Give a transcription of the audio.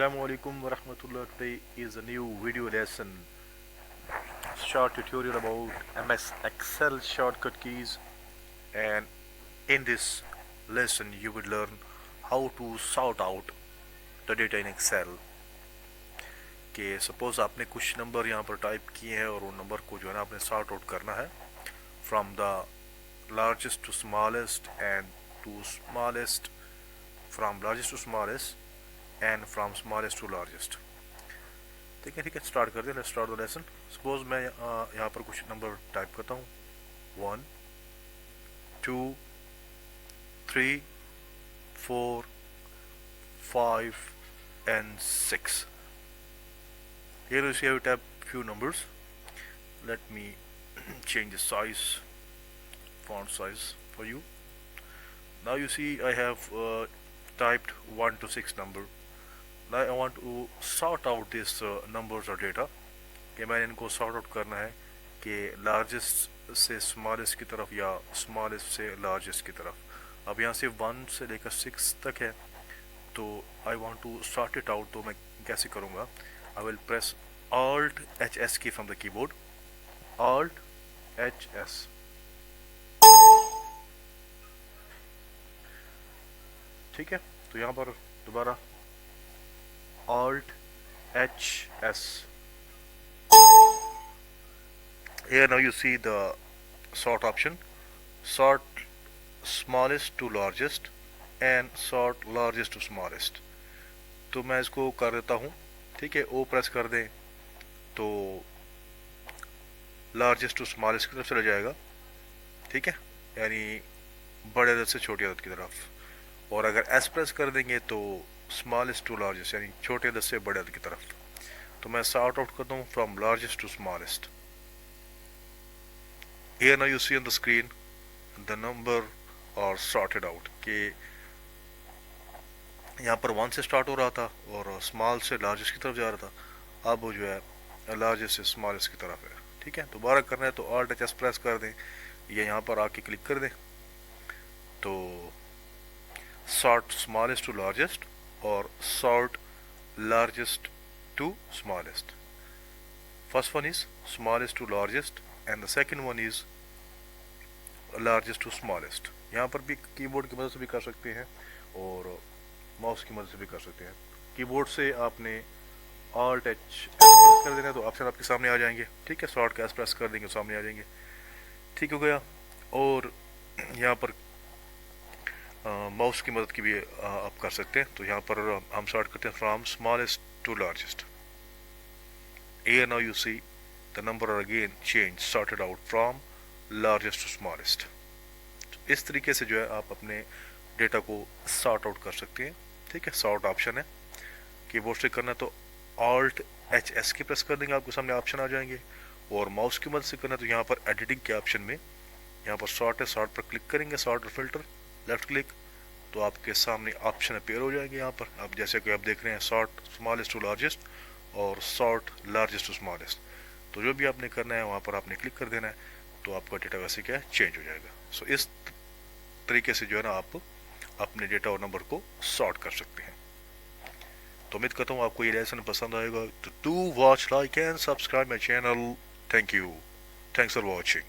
Assalamu alaikum wa rahmatullah. Today is a new video lesson, short tutorial about MS Excel shortcut keys, and in this lesson you will learn how to sort out the data in Excel. कि suppose आपने कुछ number यहाँ पर type किए हैं और वो number को जो है ना आपने सॉर्ट आउट करना है from the largest to smallest and to smallest, from largest to smallest and from smallest to largest. ठीक है, स्टार्ट कर दें। Let's start the lesson. Suppose मैं यहाँ पर कुछ नंबर टाइप करता हूँ 1 2 3 4 5 and 6. Here you see I type few numbers. Let me change the size, font size for you. Now you see I have typed 1 to 6 number. Now I want to sort out this numbers or data कि मैंने इनको sort out करना है कि largest से smallest की तरफ या smallest से largest की तरफ। अब यहाँ से 1 से लेकर 6 तक है, तो I want to sort it out। तो मैं कैसे करूँगा? I will press Alt HS key from the keyboard, Alt HS। ठीक है, तो यहाँ पर दोबारा Alt HS। Here now you see the sort option, sort smallest to largest and sort largest to smallest। तो मैं इसको कर देता हूँ। ठीक है, ओ प्रेस कर दें तो लार्जेस्ट टू स्मॉलेस्ट की तरफ चला जाएगा। ठीक है, यानी बड़े अदद से छोटी अदद की तरफ। और अगर एस प्रेस कर देंगे तो स्मॉलेस्ट टू लार्जेस्ट, यानी छोटे अदद से बड़े अदद की तरफ। तो मैं सॉर्ट आउट करता हूँ from largest to smallest. Here now you see on the screen the number are sorted out कि यहाँ पर 1 से स्टार्ट हो रहा था और स्मॉल से लार्जेस्ट की तरफ जा रहा था। अब वो जो है लार्जेस्ट से स्मॉलेस्ट की तरफ है। ठीक है, दोबारा करना है तो Alt HS प्रेस कर दें या यहाँ पर आके क्लिक कर दें तो सॉर्ट स्मॉलेस्ट टू लार्जेस्ट और sort largest to smallest. First one is smallest to largest and the second one is largest to smallest. यहाँ पर भी कीबोर्ड की मदद से भी कर सकते हैं और माउस की मदद से भी कर सकते हैं। कीबोर्ड से आपने Alt H प्रेस कर देना तो ऑप्शन आपके सामने आ जाएंगे। ठीक है, सॉर्ट का एस प्रेस कर देंगे सामने आ जाएंगे। ठीक हो गया। और यहाँ पर माउस की मदद की भी आप कर सकते हैं। तो यहाँ पर हम सॉर्ट करते हैं from smallest to largest. Here now you see the number are again changed, sorted out from largest to smallest। इस तरीके से जो है आप अपने डेटा को सॉर्ट आउट कर सकते हैं। ठीक है, सॉर्ट ऑप्शन है, कीबोर्ड से करना तो Alt HS की प्रेस कर देंगे, आपके सामने ऑप्शन आ जाएंगे। और माउस की मदद से करना तो यहाँ पर एडिटिंग के ऑप्शन में यहाँ पर सॉर्ट है, सॉर्ट पर क्लिक करेंगे, सॉर्ट और फिल्टर लेफ्ट क्लिक, तो आपके सामने ऑप्शन अपीयर हो जाएंगे। यहाँ पर आप जैसे कि आप देख रहे हैं सॉर्ट स्मॉलेस्ट टू लार्जेस्ट और सॉर्ट लार्जेस्ट टू स्मॉलेस्ट। तो जो भी आपने करना है वहाँ पर आपने क्लिक कर देना है तो आपका डेटा वैसे क्या है चेंज हो जाएगा। सो इस तरीके से जो है ना आप अपने डेटा और नंबर को सॉर्ट कर सकते हैं। तो उम्मीद करता हूँ आपको ये लेसन पसंद आएगा। तो do watch, like and subscribe my channel. Thank you, thanks for watching.